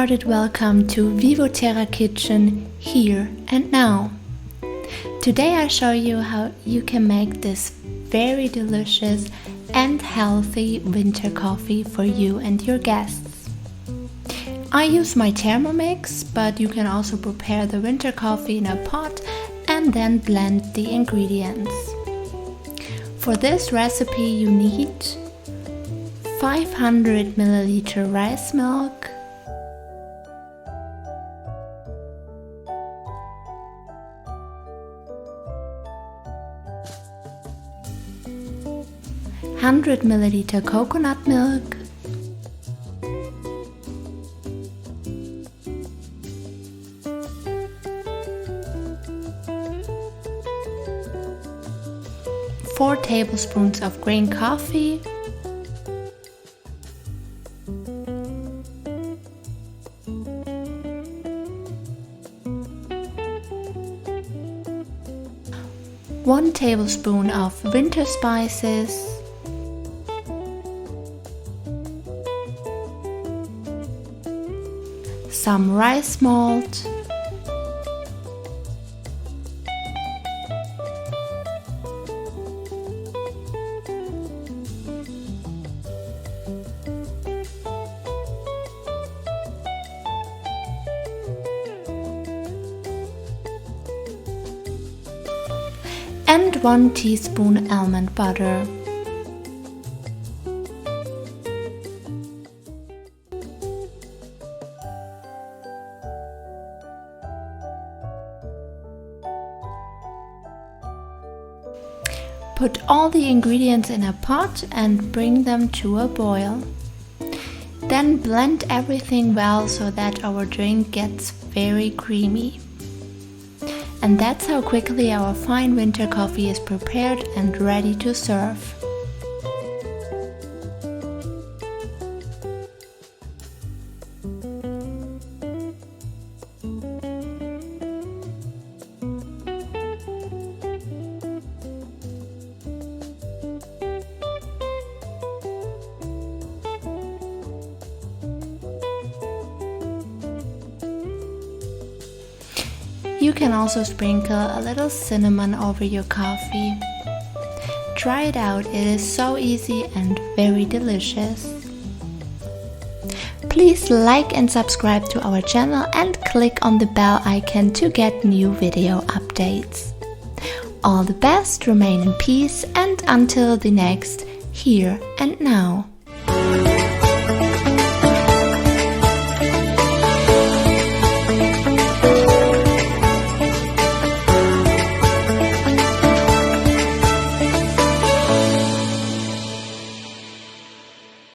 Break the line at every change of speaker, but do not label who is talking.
kind-hearted welcome to Vivoterra Kitchen here and now. Today I show you how you can make this very delicious and healthy winter coffee for you and your guests. I use my Thermomix, but you can also prepare the winter coffee in a pot and then blend the ingredients. For this recipe you need 500 ml rice milk, 100 ml coconut milk, 4 tablespoons of green coffee, 1 tablespoon of winter spices, some rice malt, and 1 teaspoon almond butter. Put all the ingredients in a pot and bring them to a boil. Then blend everything well so that our drink gets very creamy. And that's how quickly our fine winter coffee is prepared and ready to serve. You can also sprinkle a little cinnamon over your coffee. Try it out, it is so easy and very delicious. Please like and subscribe to our channel and click on the bell icon to get new video updates. All the best, remain in peace, and until the next Here and Now.